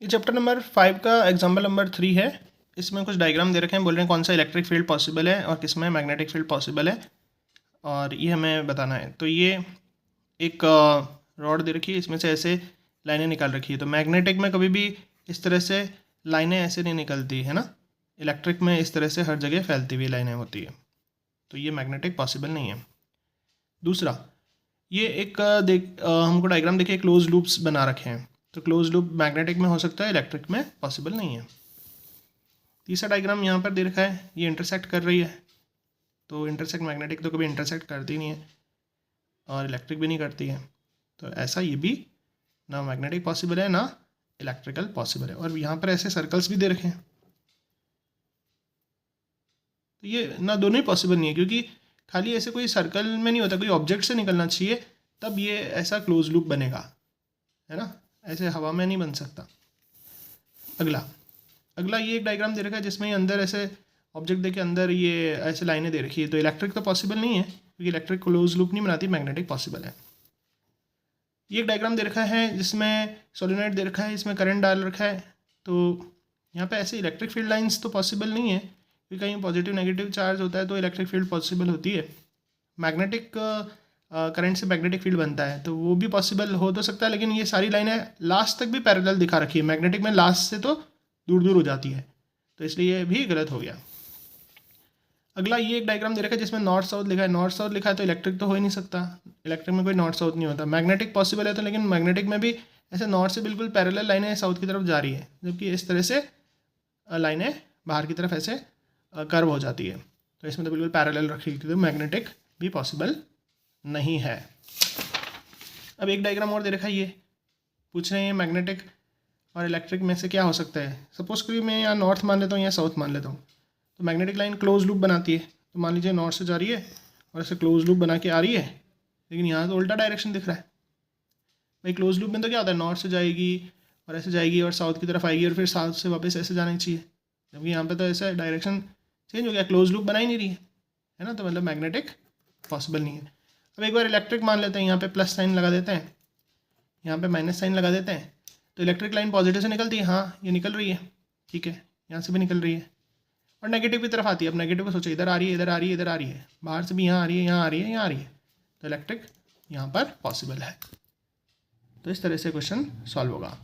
ये chapter number 5 का example number 3 है। इसमें कुछ डायग्राम दे रखे हैं, बोल रहे हैं कौन सा इलेक्ट्रिक फील्ड पॉसिबल है और किस में मैग्नेटिक फील्ड पॉसिबल है, और ये हमें बताना है। तो ये एक रॉड दे रखी है, इसमें से ऐसे लाइनें निकाल रखी है। तो मैग्नेटिक में कभी भी इस तरह से लाइनें ऐसे नहीं निकलती है ना, इलेक्ट्रिक में इस तरह से हर जगह फैलती हुई लाइनें होती है। तो ये मैग्नेटिक पॉसिबल नहीं है। दूसरा, ये एक हमको डायग्राम देखिए, क्लोज लूप्स बना रखे हैं। तो क्लोज लूप मैग्नेटिक में हो सकता है, इलेक्ट्रिक में पॉसिबल नहीं है। तीसरा डायग्राम यहाँ पर दे रखा है, ये इंटरसेक्ट कर रही है। तो इंटरसेक्ट मैग्नेटिक तो कभी इंटरसेक्ट करती नहीं है और इलेक्ट्रिक भी नहीं करती है। तो ऐसा ये भी ना मैग्नेटिक पॉसिबल है ना इलेक्ट्रिकल पॉसिबल है। और यहाँ पर ऐसे सर्कल्स भी दे रखे हैं, तो ये ना दोनों ही पॉसिबल नहीं है, क्योंकि खाली ऐसे कोई सर्कल में नहीं होता, कोई ऑब्जेक्ट से निकलना चाहिए तब ये ऐसा क्लोज लूप बनेगा, है ना, ऐसे हवा में नहीं बन सकता। अगला ये एक डायग्राम दे रखा है जिसमें अंदर ऐसे ऑब्जेक्ट देके अंदर ये ऐसे लाइनें दे रखी है। तो इलेक्ट्रिक तो पॉसिबल नहीं है, क्योंकि इलेक्ट्रिक क्लोज लूप नहीं बनाती, मैग्नेटिक पॉसिबल है। ये एक डायग्राम दे रखा है जिसमें सोलेनोइड दे रखा है, इसमें करंट डाल रखा है। तो यहाँ पे ऐसे इलेक्ट्रिक फील्ड लाइंस तो पॉसिबल नहीं है, क्योंकि कहीं पॉजिटिव नेगेटिव चार्ज होता है तो इलेक्ट्रिक फील्ड पॉसिबल होती है। मैग्नेटिक करंट से मैग्नेटिक फील्ड बनता है, तो वो भी पॉसिबल हो तो सकता है, लेकिन ये सारी लाइनें लास्ट तक भी पैरेलल दिखा रखी है। मैग्नेटिक में लास्ट से तो दूर दूर हो जाती है, तो इसलिए ये भी गलत हो गया। अगला ये एक डायग्राम दे रखा है जिसमें नॉर्थ साउथ लिखा है। नॉर्थ साउथ लिखा है तो इलेक्ट्रिक तो हो ही नहीं सकता, इलेक्ट्रिक में कोई नॉर्थ साउथ नहीं होता। मैग्नेटिक पॉसिबल है तो, लेकिन मैग्नेटिक में भी ऐसे नॉर्थ से बिल्कुल पैरेलल लाइनें साउथ की तरफ जा रही है, जबकि इस तरह से लाइनें बाहर की तरफ ऐसे कर्व हो जाती है। तो इसमें तो बिल्कुल पैरेलल रखी थी, तो मैग्नेटिक भी पॉसिबल नहीं है। अब एक डायग्राम और दे रखा है, ये पूछ रहे हैं मैग्नेटिक और इलेक्ट्रिक में से क्या हो सकता है। सपोज कि मैं यहाँ नॉर्थ मान लेता हूँ या साउथ मान लेता हूँ, तो मैग्नेटिक लाइन क्लोज लूप बनाती है। तो मान लीजिए नॉर्थ से जा रही है और ऐसे क्लोज लूप बना के आ रही है, लेकिन यहाँ तो उल्टा डायरेक्शन दिख रहा है। भाई क्लोज लूप में तो क्या होता है, नॉर्थ से जाएगी और ऐसे जाएगी और साउथ की तरफ आएगी और फिर साउथ से वापस ऐसे जाना चाहिए, जबकि यहाँ पे तो ऐसा डायरेक्शन चेंज हो गया, क्लोज लूप बना ही नहीं रही है ना। तो मतलब मैग्नेटिक पॉसिबल नहीं है। अब एक बार इलेक्ट्रिक मान लेते हैं, यहाँ पे प्लस साइन लगा देते हैं, यहाँ पे माइनस साइन लगा देते हैं। तो इलेक्ट्रिक लाइन पॉजिटिव से निकलती है, हाँ ये निकल रही है, ठीक है, यहाँ से भी निकल रही है, और नेगेटिव की तरफ आती है। अब नेगेटिव को सोचो, इधर आ रही है, इधर आ रही है, इधर आ रही है, बाहर से भी यहाँ आ रही है, यहाँ आ रही है, यहाँ आ रही है, तो इलेक्ट्रिक यहाँ पर पॉसिबल है। तो इस तरह से क्वेश्चन सॉल्व होगा।